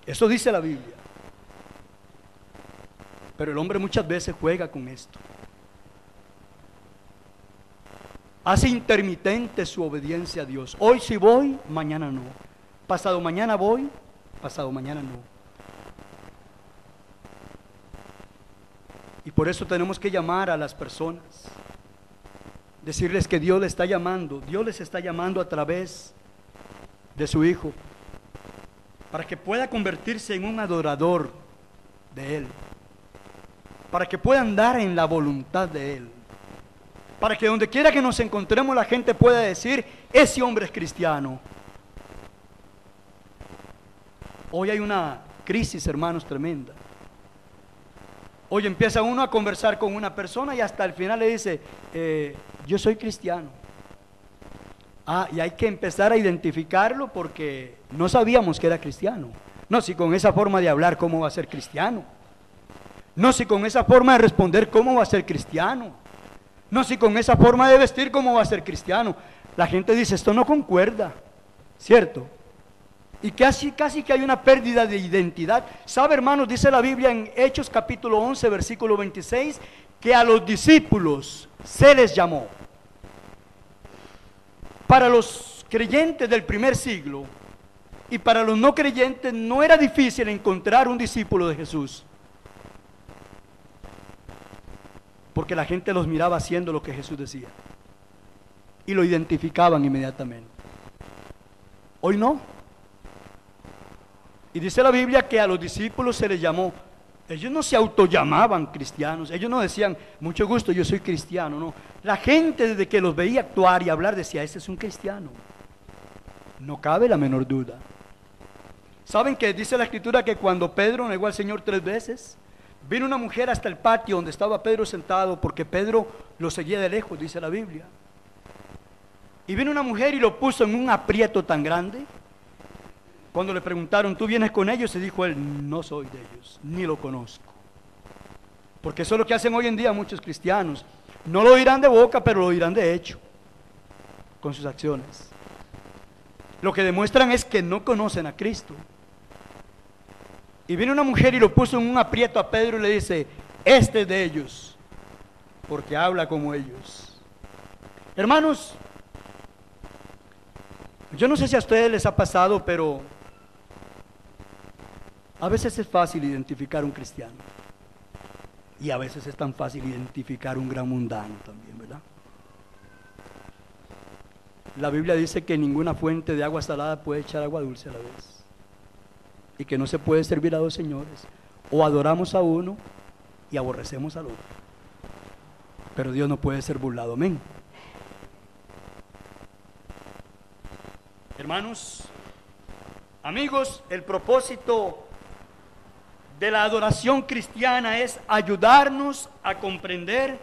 Eso dice la Biblia. Pero el hombre muchas veces juega con esto. Hace intermitente su obediencia a Dios. Hoy sí voy, mañana no. Pasado mañana voy, pasado mañana no. Y por eso tenemos que llamar a las personas. Decirles que Dios les está llamando. Dios les está llamando a través de su Hijo. Para que pueda convertirse en un adorador de Él. Para que pueda andar en la voluntad de Él. Para que donde quiera que nos encontremos la gente pueda decir, ese hombre es cristiano. Hoy hay una crisis, hermanos, tremenda. Hoy empieza uno a conversar con una persona y hasta el final le dice, yo soy cristiano. Y hay que empezar a identificarlo porque no sabíamos que era cristiano. No, si con esa forma de hablar, ¿cómo va a ser cristiano? No, si con esa forma de responder, ¿cómo va a ser cristiano? No, si con esa forma de vestir, ¿cómo va a ser cristiano? La gente dice, esto no concuerda, ¿cierto? Y casi que hay una pérdida de identidad. ¿Sabe, hermanos? Dice la Biblia en Hechos capítulo 11, versículo 26, que a los discípulos se les llamó. Para los creyentes del primer siglo y para los no creyentes no era difícil encontrar un discípulo de Jesús. Porque la gente los miraba haciendo lo que Jesús decía. Y lo identificaban inmediatamente. Hoy no. Y dice la Biblia que a los discípulos se les llamó. Ellos no se autollamaban cristianos. Ellos no decían, mucho gusto, yo soy cristiano. No. La gente desde que los veía actuar y hablar decía, ese es un cristiano. No cabe la menor duda. ¿Saben que dice la Escritura que cuando Pedro negó al Señor 3 veces? Vino una mujer hasta el patio donde estaba Pedro sentado, porque Pedro lo seguía de lejos, dice la Biblia. Y vino una mujer y lo puso en un aprieto tan grande. Cuando le preguntaron, ¿tú vienes con ellos? Y dijo él, no soy de ellos, ni lo conozco. Porque eso es lo que hacen hoy en día muchos cristianos. No lo dirán de boca, pero lo dirán de hecho, con sus acciones. Lo que demuestran es que no conocen a Cristo. Y viene una mujer y lo puso en un aprieto a Pedro y le dice, este es de ellos, porque habla como ellos. Hermanos, yo no sé si a ustedes les ha pasado, pero a veces es fácil identificar un cristiano. Y a veces es tan fácil identificar un gran mundano también, ¿verdad? La Biblia dice que ninguna fuente de agua salada puede echar agua dulce a la vez. Y que no se puede servir a dos señores. O adoramos a uno y aborrecemos al otro. Pero Dios no puede ser burlado, amén. Hermanos, amigos, el propósito de la adoración cristiana es ayudarnos a comprender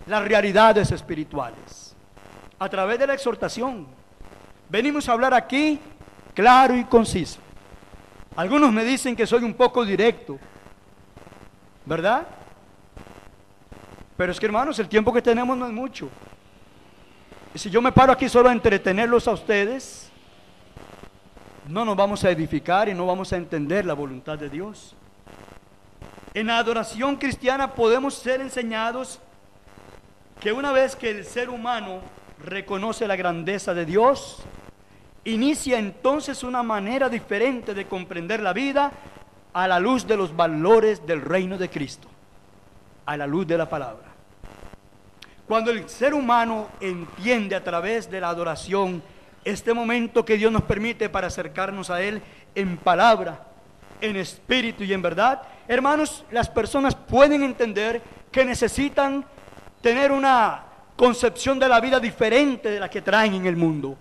las realidades espirituales. A través de la exhortación. Venimos a hablar aquí claro y conciso. Algunos me dicen que soy un poco directo, ¿verdad? Pero es que, hermanos, el tiempo que tenemos no es mucho. Y si yo me paro aquí solo a entretenerlos a ustedes, no nos vamos a edificar y no vamos a entender la voluntad de Dios. En la adoración cristiana podemos ser enseñados que una vez que el ser humano reconoce la grandeza de Dios, inicia entonces una manera diferente de comprender la vida a la luz de los valores del reino de Cristo, a la luz de la palabra. Cuando el ser humano entiende a través de la adoración este momento que Dios nos permite para acercarnos a Él en palabra, en espíritu y en verdad, hermanos, las personas pueden entender que necesitan tener una concepción de la vida diferente de la que traen en el mundo.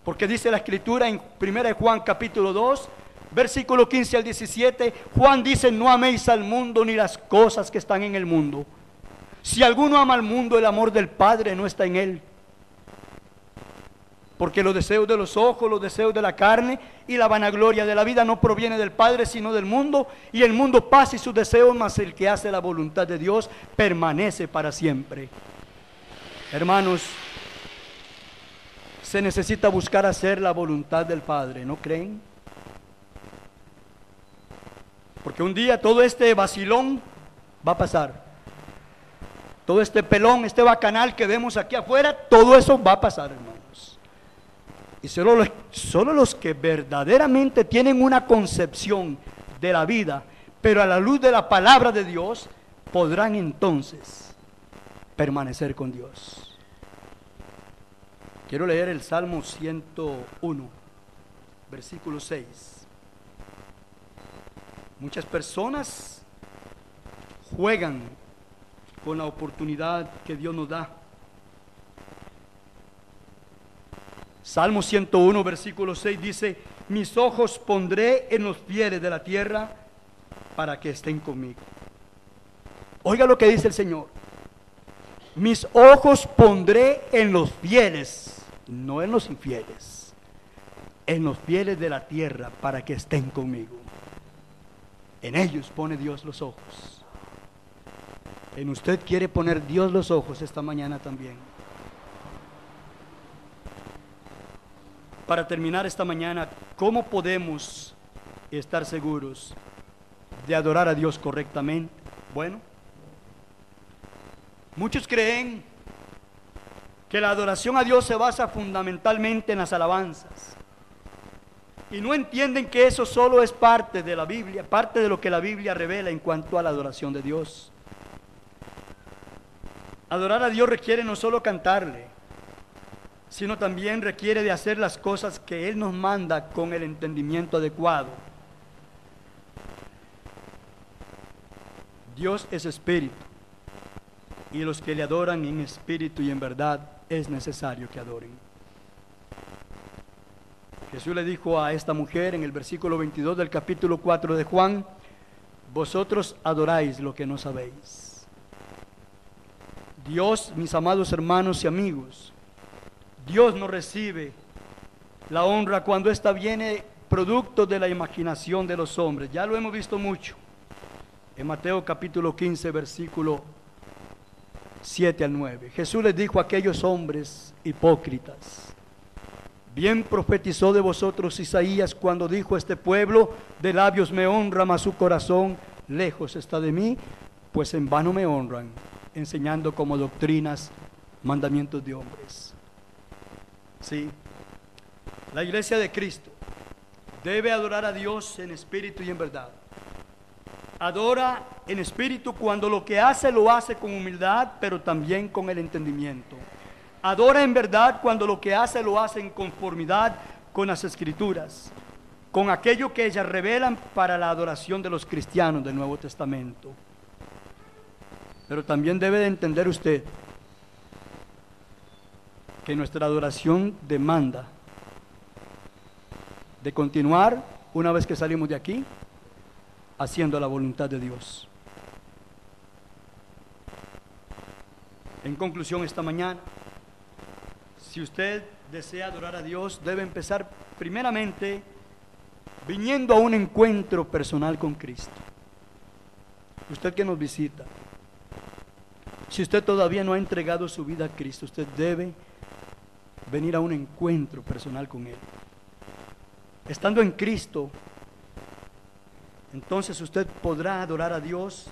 Porque dice la Escritura en 1 Juan capítulo 2, versículo 15 al 17, Juan dice, no améis al mundo ni las cosas que están en el mundo. Si alguno ama al mundo, el amor del Padre no está en él. Porque los deseos de los ojos, los deseos de la carne y la vanagloria de la vida no proviene del Padre, sino del mundo. Y el mundo pasa y sus deseos, mas el que hace la voluntad de Dios permanece para siempre. Hermanos, se necesita buscar hacer la voluntad del Padre, ¿no creen? que un día todo este vacilón va a pasar. Todo este pelón, este bacanal que vemos aquí afuera, todo eso va a pasar, hermanos. Y solo los que verdaderamente tienen una concepción de la vida, pero a la luz de la palabra de Dios, podrán entonces permanecer con Dios. Quiero leer el Salmo 101, versículo 6. Muchas personas juegan con la oportunidad que Dios nos da. Salmo 101, versículo 6 dice: mis ojos pondré en los fieles de la tierra para que estén conmigo. Oiga lo que dice el Señor: mis ojos pondré en los fieles, no en los infieles, en los fieles de la tierra para que estén conmigo. En ellos pone Dios los ojos. En usted quiere poner Dios los ojos esta mañana también. Para terminar esta mañana, ¿cómo podemos estar seguros de adorar a Dios correctamente? Bueno, muchos creen que la adoración a Dios se basa fundamentalmente en las alabanzas. Y no entienden que eso solo es parte de la Biblia, parte de lo que la Biblia revela en cuanto a la adoración de Dios. Adorar a Dios requiere no solo cantarle, sino también requiere de hacer las cosas que Él nos manda con el entendimiento adecuado. Dios es espíritu, y los que le adoran en espíritu y en verdad es necesario que adoren. Jesús le dijo a esta mujer en el versículo 22 del capítulo 4 de Juan: vosotros adoráis lo que no sabéis. Dios, mis amados hermanos y amigos, Dios no recibe la honra cuando ésta viene producto de la imaginación de los hombres. Ya lo hemos visto mucho en Mateo capítulo 15, versículo 7 al 9. Jesús les dijo a aquellos hombres hipócritas: bien profetizó de vosotros Isaías cuando dijo: este pueblo de labios me honra, mas su corazón lejos está de mí, pues en vano me honran, enseñando como doctrinas mandamientos de hombres. Sí, la iglesia de Cristo debe adorar a Dios en espíritu y en verdad. Adora en espíritu cuando lo que hace lo hace con humildad, pero también con el entendimiento. Adora en verdad cuando lo que hace lo hace en conformidad con las Escrituras, con aquello que ellas revelan para la adoración de los cristianos del Nuevo Testamento. Pero también debe de entender usted que nuestra adoración demanda de continuar, una vez que salimos de aquí, haciendo la voluntad de Dios. En conclusión, esta mañana, si usted desea adorar a Dios, debe empezar primeramente viniendo a un encuentro personal con Cristo. Usted que nos visita, si usted todavía no ha entregado su vida a Cristo, usted debe venir a un encuentro personal con Él. Estando en Cristo, entonces usted podrá adorar a Dios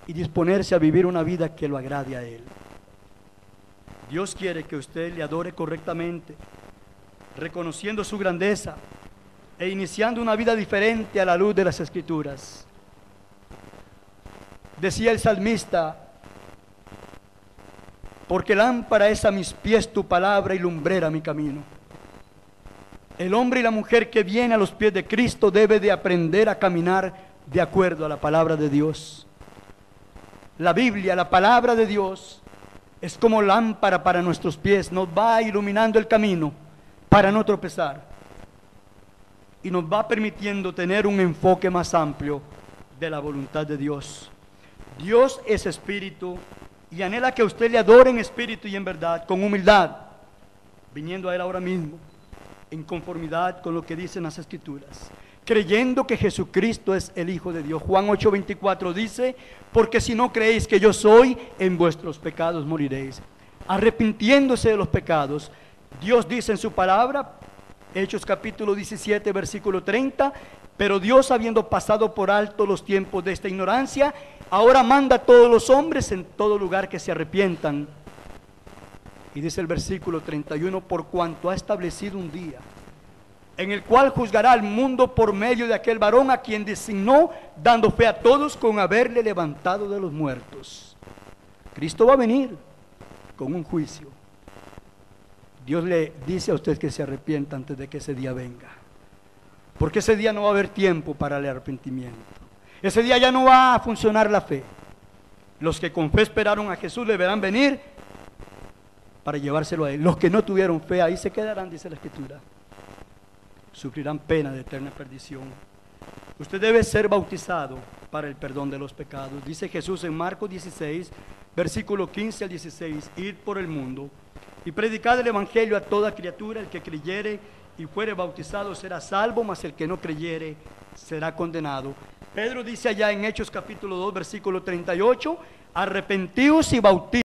y disponerse a vivir una vida que lo agrade a Él. Dios quiere que usted le adore correctamente, reconociendo su grandeza e iniciando una vida diferente a la luz de las Escrituras. Decía el salmista: porque lámpara es a mis pies tu palabra y lumbrera mi camino. El hombre y la mujer que viene a los pies de Cristo debe de aprender a caminar de acuerdo a la palabra de Dios. La Biblia, la palabra de Dios, es como lámpara para nuestros pies, nos va iluminando el camino para no tropezar y nos va permitiendo tener un enfoque más amplio de la voluntad de Dios. Dios es espíritu y anhela que usted le adore en espíritu y en verdad, con humildad, viniendo a Él ahora mismo, en conformidad con lo que dicen las Escrituras, creyendo que Jesucristo es el Hijo de Dios. Juan 8:24 dice: porque si no creéis que yo soy, en vuestros pecados moriréis. Arrepintiéndose de los pecados, Dios dice en su palabra, Hechos capítulo 17, versículo 30, Pero Dios, habiendo pasado por alto los tiempos de esta ignorancia, ahora manda a todos los hombres en todo lugar que se arrepientan. Y dice el versículo 31, por cuanto ha establecido un día en el cual juzgará al mundo por medio de aquel varón a quien designó, dando fe a todos con haberle levantado de los muertos. Cristo va a venir con un juicio. Dios le dice a usted que se arrepienta antes de que ese día venga, porque ese día no va a haber tiempo para el arrepentimiento. Ese día ya no va a funcionar la fe. Los que con fe esperaron a Jesús le verán venir para llevárselo a Él. Los que no tuvieron fe, ahí se quedarán, dice la Escritura. Sufrirán pena de eterna perdición. Usted debe ser bautizado para el perdón de los pecados. Dice Jesús en Marcos 16, versículo 15 al 16, id por el mundo y predicad el evangelio a toda criatura. El que creyere y fuere bautizado será salvo, mas el que no creyere será condenado. Pedro dice allá en Hechos capítulo 2, versículo 38, arrepentíos y bautizaos